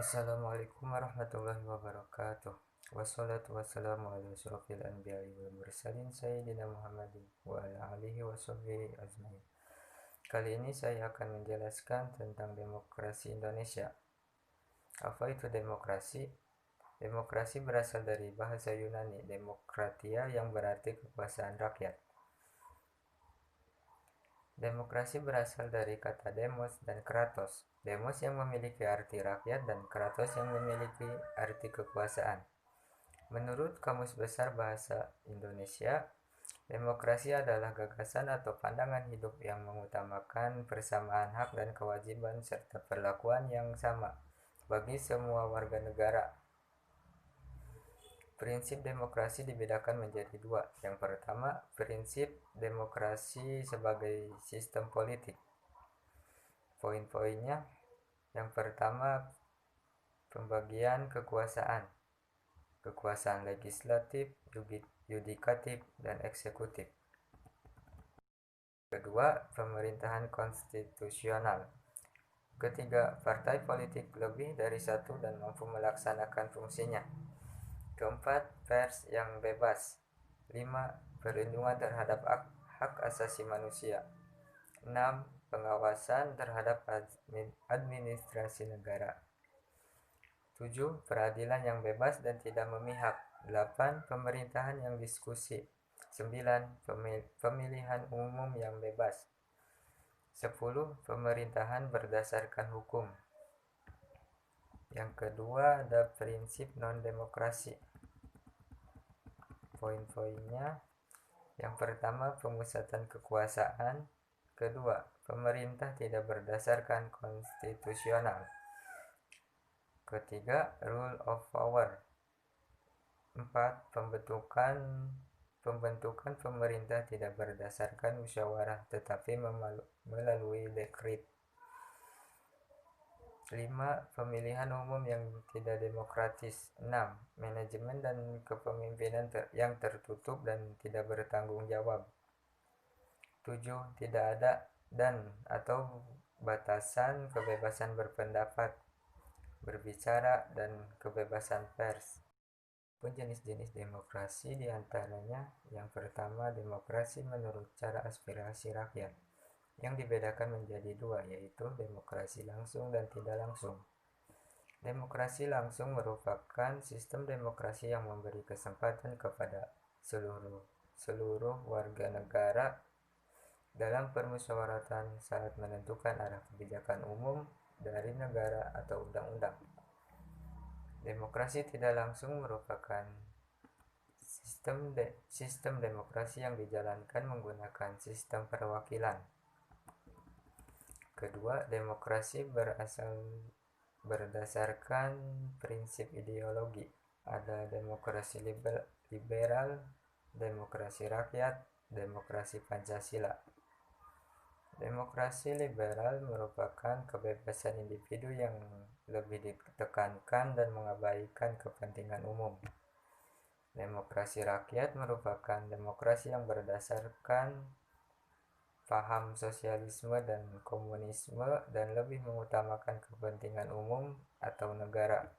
Assalamualaikum warahmatullahi wabarakatuh. Wassalatu wassalamu ala asyrofil anbiya'i wal mursalin sayyidina Muhammadin wa ala alihi wa sahbihi ajmain. Kali ini saya akan menjelaskan tentang demokrasi Indonesia. Apa itu demokrasi? Demokrasi berasal dari bahasa Yunani demokratia yang berarti kekuasaan rakyat. Demokrasi berasal dari kata demos dan kratos. Demos yang memiliki arti rakyat dan kratos yang memiliki arti kekuasaan. Menurut Kamus Besar Bahasa Indonesia, demokrasi adalah gagasan atau pandangan hidup yang mengutamakan persamaan hak dan kewajiban serta perlakuan yang sama bagi semua warga negara. Prinsip demokrasi dibedakan menjadi dua. Yang pertama, prinsip demokrasi sebagai sistem politik. Poin-poinnya, yang pertama, pembagian kekuasaan. Kekuasaan legislatif, yudikatif, dan eksekutif. Kedua, pemerintahan konstitusional. Ketiga, partai politik lebih dari satu dan mampu melaksanakan fungsinya. Keempat, pers yang bebas. 5. Perlindungan terhadap hak asasi manusia. 6. Pengawasan terhadap administrasi negara. 7. Peradilan yang bebas dan tidak memihak. 8. Pemerintahan yang diskusi. 9. Pemilihan umum yang bebas. 10. Pemerintahan berdasarkan hukum. Yang kedua ada prinsip non-demokrasi. Poin-poinnya, yang pertama, pemusatan kekuasaan. Kedua, pemerintah tidak berdasarkan konstitusional. Ketiga, rule of power. 4. Pembentukan pemerintah tidak berdasarkan musyawarah tetapi melalui dekret. 5. Pemilihan umum yang tidak demokratis. 6. Manajemen dan kepemimpinan yang tertutup dan tidak bertanggung jawab. 7. Tidak ada dan atau batasan kebebasan berpendapat, berbicara, dan kebebasan pers. Jenis-jenis demokrasi diantaranya, yang pertama, demokrasi menurut cara aspirasi rakyat, yang dibedakan menjadi dua, yaitu demokrasi langsung dan tidak langsung. Demokrasi langsung merupakan sistem demokrasi yang memberi kesempatan kepada seluruh warga negara dalam permusyawaratan saat menentukan arah kebijakan umum dari negara atau undang-undang. Demokrasi tidak langsung merupakan sistem demokrasi yang dijalankan menggunakan sistem perwakilan. Kedua, demokrasi berdasarkan prinsip ideologi. Ada demokrasi liberal, demokrasi rakyat, demokrasi Pancasila. Demokrasi liberal merupakan kebebasan individu yang lebih ditekankan dan mengabaikan kepentingan umum. Demokrasi rakyat merupakan demokrasi yang berdasarkan paham sosialisme dan komunisme dan lebih mengutamakan kepentingan umum atau negara.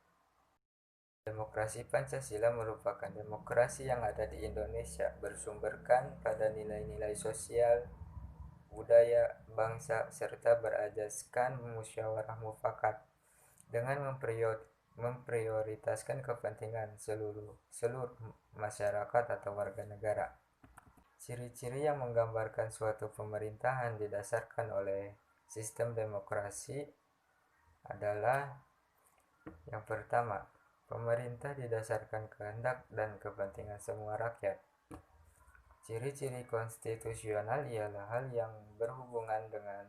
Demokrasi Pancasila merupakan demokrasi yang ada di Indonesia, bersumberkan pada nilai-nilai sosial, budaya, bangsa, serta berajaskan musyawarah mufakat dengan memprioritaskan kepentingan seluruh masyarakat atau warga negara. Ciri-ciri yang menggambarkan suatu pemerintahan didasarkan oleh sistem demokrasi adalah, yang pertama, pemerintah didasarkan kehendak dan kepentingan semua rakyat. Ciri-ciri konstitusional ialah hal yang berhubungan dengan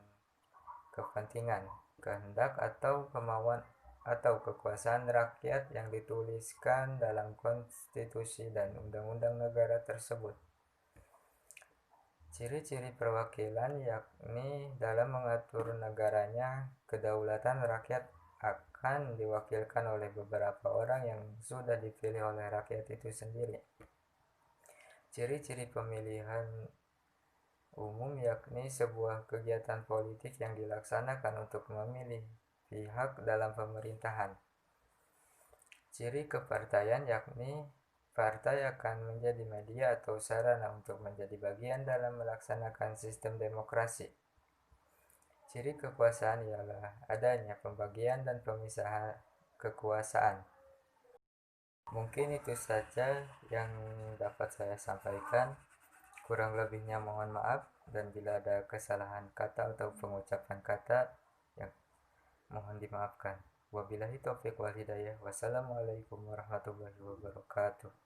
kepentingan, kehendak atau kemauan atau kekuasaan rakyat yang dituliskan dalam konstitusi dan undang-undang negara tersebut. Ciri-ciri perwakilan yakni dalam mengatur negaranya, kedaulatan rakyat akan diwakilkan oleh beberapa orang yang sudah dipilih oleh rakyat itu sendiri. Ciri-ciri pemilihan umum yakni sebuah kegiatan politik yang dilaksanakan untuk memilih pihak dalam pemerintahan. Ciri kepartaian yakni partai akan menjadi media atau sarana untuk menjadi bagian dalam melaksanakan sistem demokrasi. Ciri kekuasaan ialah adanya pembagian dan pemisahan kekuasaan. Mungkin itu saja yang dapat saya sampaikan. Kurang lebihnya mohon maaf, dan bila ada kesalahan kata atau pengucapan kata, yang mohon dimaafkan. Wabillahi taufiq wal hidayah. Wassalamualaikum warahmatullahi wabarakatuh.